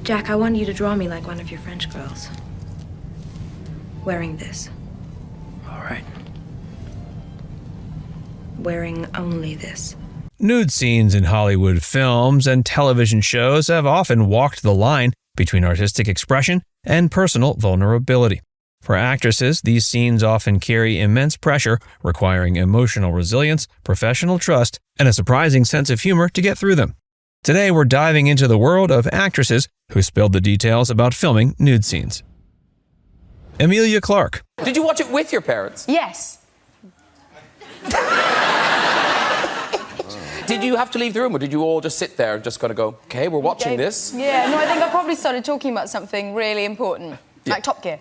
Jack, I want you to draw me like one of your French girls. Wearing this. All right. Wearing only this. Nude scenes in Hollywood films and television shows have often walked the line between artistic expression and personal vulnerability. For actresses, these scenes often carry immense pressure, requiring emotional resilience, professional trust, and a surprising sense of humor to get through them. Today, we're diving into the world of actresses who spilled the details about filming nude scenes. Emilia Clarke. Did you watch it with your parents? Yes. Did you have to leave the room, or did you all just sit there and just kind of go, okay, we're watching this? Yeah, no, I think I probably started talking about something really important, like Top Gear.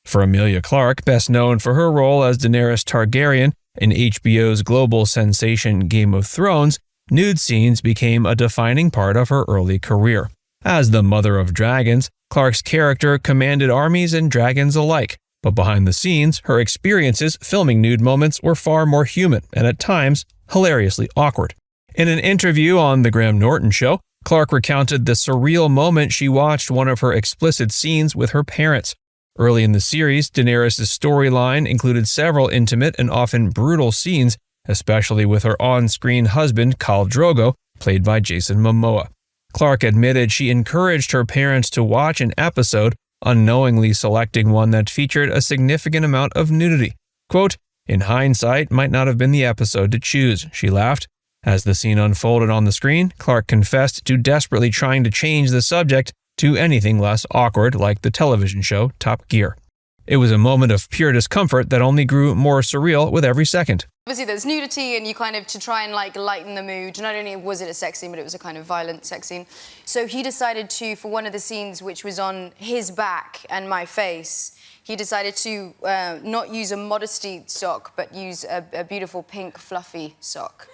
For Emilia Clarke, best known for her role as Daenerys Targaryen in HBO's global sensation Game of Thrones, nude scenes became a defining part of her early career. As the Mother of Dragons, Clarke's character commanded armies and dragons alike, but behind the scenes, her experiences filming nude moments were far more human and at times hilariously awkward. In an interview on The Graham Norton Show, Clarke recounted the surreal moment she watched one of her explicit scenes with her parents. Early in the series, Daenerys' storyline included several intimate and often brutal scenes, especially with her on-screen husband, Khal Drogo, played by Jason Momoa. Clarke admitted she encouraged her parents to watch an episode, unknowingly selecting one that featured a significant amount of nudity. Quote, "In hindsight, might not have been the episode to choose," she laughed. As the scene unfolded on the screen, Clarke confessed to desperately trying to change the subject to anything less awkward, like the television show Top Gear. It was a moment of pure discomfort that only grew more surreal with every second. Obviously, there's nudity, and you kind of, to try and like lighten the mood, not only was it a sex scene, but it was a kind of violent sex scene. So he decided to, for one of the scenes which was on his back and my face, he decided to not use a modesty sock, but use a beautiful pink fluffy sock.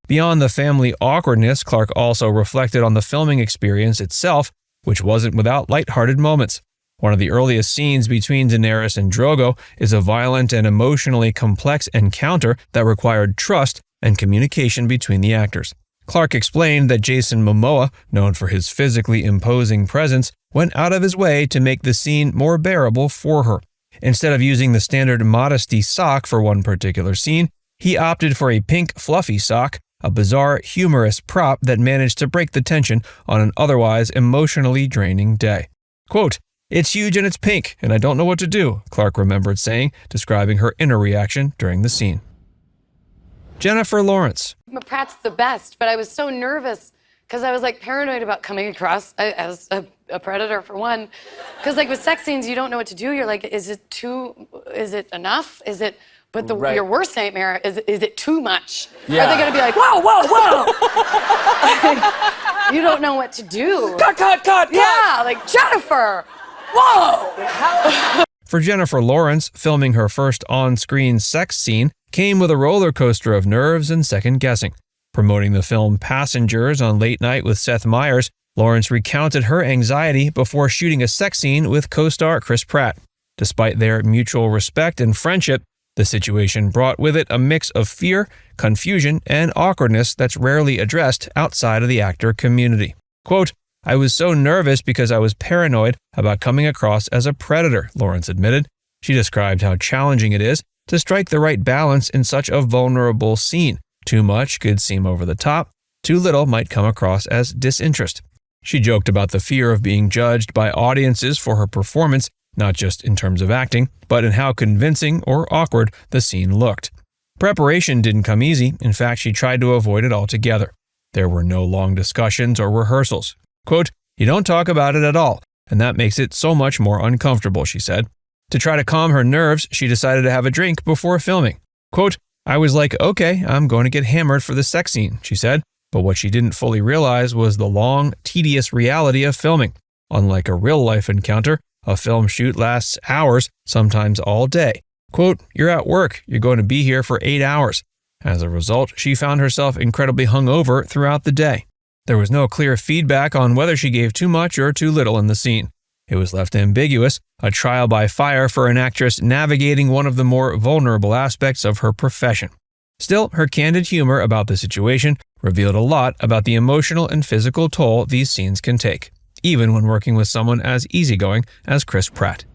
Beyond the family awkwardness, Clarke also reflected on the filming experience itself, which wasn't without lighthearted moments. One of the earliest scenes between Daenerys and Drogo is a violent and emotionally complex encounter that required trust and communication between the actors. Clarke explained that Jason Momoa, known for his physically imposing presence, went out of his way to make the scene more bearable for her. Instead of using the standard modesty sock for one particular scene, he opted for a pink fluffy sock, a bizarre, humorous prop that managed to break the tension on an otherwise emotionally draining day. Quote, "It's huge and it's pink, and I don't know what to do," Clarke remembered saying, describing her inner reaction during the scene. Jennifer Lawrence. Pratt's the best, but I was so nervous because I was like paranoid about coming across as a predator for one. Because like with sex scenes, you don't know what to do. You're like, is it enough? But your worst nightmare is it too much? Yeah. Are they gonna be like, whoa, whoa, whoa? You don't know what to do. Cut! Yeah, like Jennifer, whoa! For Jennifer Lawrence, filming her first on-screen sex scene came with a roller coaster of nerves and second-guessing. Promoting the film Passengers on Late Night with Seth Meyers, Lawrence recounted her anxiety before shooting a sex scene with co-star Chris Pratt. Despite their mutual respect and friendship, the situation brought with it a mix of fear, confusion, and awkwardness that's rarely addressed outside of the actor community. Quote, "I was so nervous because I was paranoid about coming across as a predator," Lawrence admitted. She described how challenging it is to strike the right balance in such a vulnerable scene. Too much could seem over the top, too little might come across as disinterest. She joked about the fear of being judged by audiences for her performance, not just in terms of acting, but in how convincing or awkward the scene looked. Preparation didn't come easy. In fact, she tried to avoid it altogether. There were no long discussions or rehearsals. Quote, "You don't talk about it at all, and that makes it so much more uncomfortable," she said. To try to calm her nerves, she decided to have a drink before filming. Quote, "I was like, okay, I'm going to get hammered for the sex scene," she said. But what she didn't fully realize was the long, tedious reality of filming. Unlike a real-life encounter, a film shoot lasts hours, sometimes all day. Quote, "You're at work. You're going to be here for 8 hours." As a result, she found herself incredibly hungover throughout the day. There was no clear feedback on whether she gave too much or too little in the scene. It was left ambiguous, a trial by fire for an actress navigating one of the more vulnerable aspects of her profession. Still, her candid humor about the situation revealed a lot about the emotional and physical toll these scenes can take, even when working with someone as easygoing as Chris Pratt.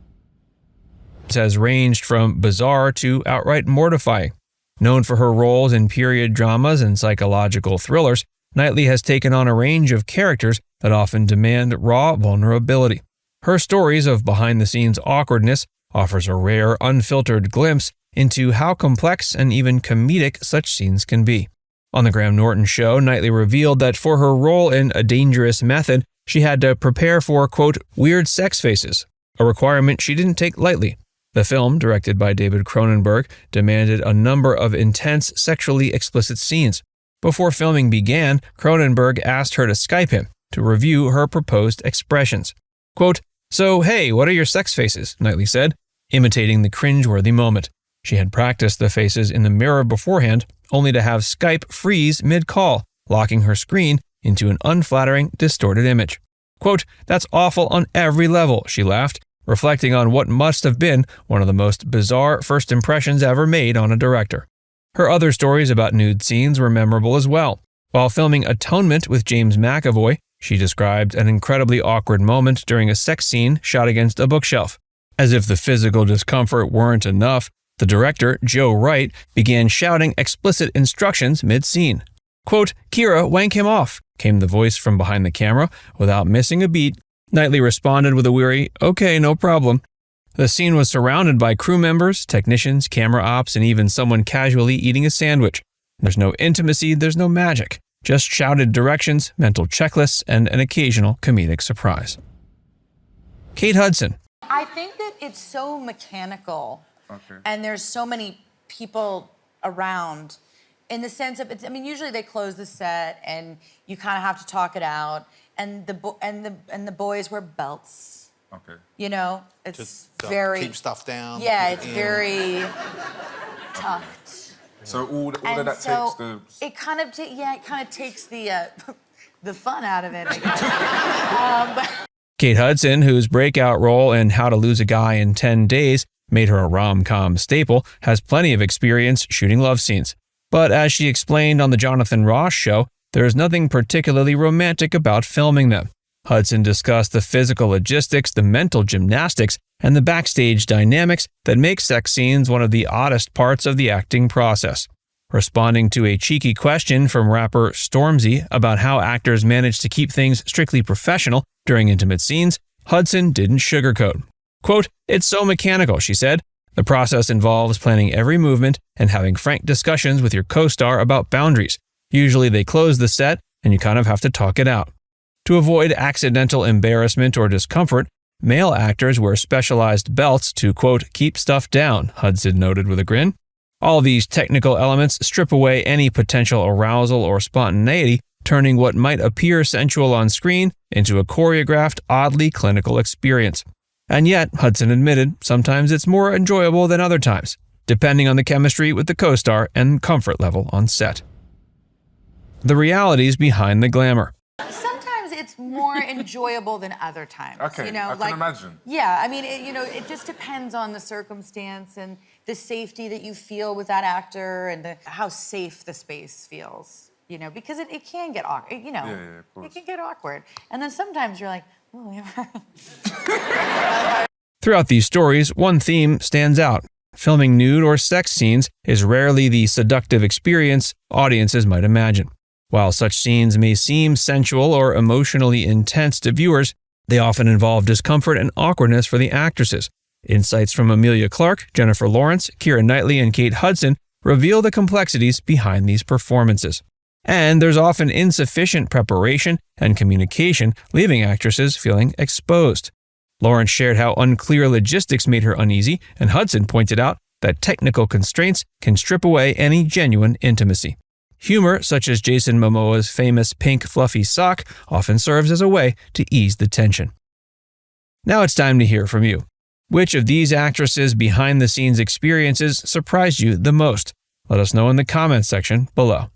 It has ranged from bizarre to outright mortifying. Known for her roles in period dramas and psychological thrillers, Knightley has taken on a range of characters that often demand raw vulnerability. Her stories of behind-the-scenes awkwardness offers a rare, unfiltered glimpse into how complex and even comedic such scenes can be. On The Graham Norton Show, Knightley revealed that for her role in A Dangerous Method, she had to prepare for, quote, weird sex faces, a requirement she didn't take lightly. The film, directed by David Cronenberg, demanded a number of intense, sexually explicit scenes. Before filming began, Cronenberg asked her to Skype him to review her proposed expressions. Quote, "So, hey, what are your sex faces?" Knightley said, imitating the cringeworthy moment. She had practiced the faces in the mirror beforehand, only to have Skype freeze mid-call, locking her screen into an unflattering, distorted image. Quote, "That's awful on every level," she laughed, reflecting on what must have been one of the most bizarre first impressions ever made on a director. Her other stories about nude scenes were memorable as well. While filming Atonement with James McAvoy, she described an incredibly awkward moment during a sex scene shot against a bookshelf. As if the physical discomfort weren't enough, the director, Joe Wright, began shouting explicit instructions mid-scene. Quote, "Keira, wank him off," came the voice from behind the camera. Without missing a beat, Knightley responded with a weary, "Okay, no problem." The scene was surrounded by crew members, technicians, camera ops, and even someone casually eating a sandwich. There's no intimacy, there's no magic. Just shouted directions, mental checklists, and an occasional comedic surprise. Kate Hudson. I think that it's so mechanical, and there's so many people around, in the sense of usually they close the set and you kind of have to talk it out, and the boys wear belts. Okay. You know, it's Just very keep stuff down. Yeah, it's keep it in. very tucked. So all And of that so takes the... it kind of takes the the fun out of it, I guess. But Kate Hudson, whose breakout role in How to Lose a Guy in 10 Days made her a rom-com staple, has plenty of experience shooting love scenes. But as she explained on The Jonathan Ross Show, there is nothing particularly romantic about filming them. Hudson discussed the physical logistics, the mental gymnastics, and the backstage dynamics that make sex scenes one of the oddest parts of the acting process. Responding to a cheeky question from rapper Stormzy about how actors manage to keep things strictly professional during intimate scenes, Hudson didn't sugarcoat. Quote, "It's so mechanical," she said. "The process involves planning every movement and having frank discussions with your co-star about boundaries. Usually they close the set and you kind of have to talk it out." To avoid accidental embarrassment or discomfort, male actors wear specialized belts to, quote, "keep stuff down," Hudson noted with a grin. All these technical elements strip away any potential arousal or spontaneity, turning what might appear sensual on screen into a choreographed, oddly clinical experience. And yet, Hudson admitted, sometimes it's more enjoyable than other times, depending on the chemistry with the co-star and comfort level on set. The realities behind the glamour. sometimes it's more enjoyable than other times. Okay, you know, I can imagine. Yeah, I mean, it just depends on the circumstance and the safety that you feel with that actor and how safe the space feels. You know, because it can get awkward. You know, Yeah, of course. it can get awkward, and then sometimes you're like, oh, yeah. Throughout these stories, one theme stands out. Filming nude or sex scenes is rarely the seductive experience audiences might imagine. While such scenes may seem sensual or emotionally intense to viewers, they often involve discomfort and awkwardness for the actresses. Insights from Emilia Clarke, Jennifer Lawrence, Keira Knightley, and Kate Hudson reveal the complexities behind these performances. And there's often insufficient preparation and communication, leaving actresses feeling exposed. Lawrence shared how unclear logistics made her uneasy, and Hudson pointed out that technical constraints can strip away any genuine intimacy. Humor, such as Jason Momoa's famous pink fluffy sock, often serves as a way to ease the tension. Now it's time to hear from you. Which of these actresses' behind-the-scenes experiences surprised you the most? Let us know in the comments section below.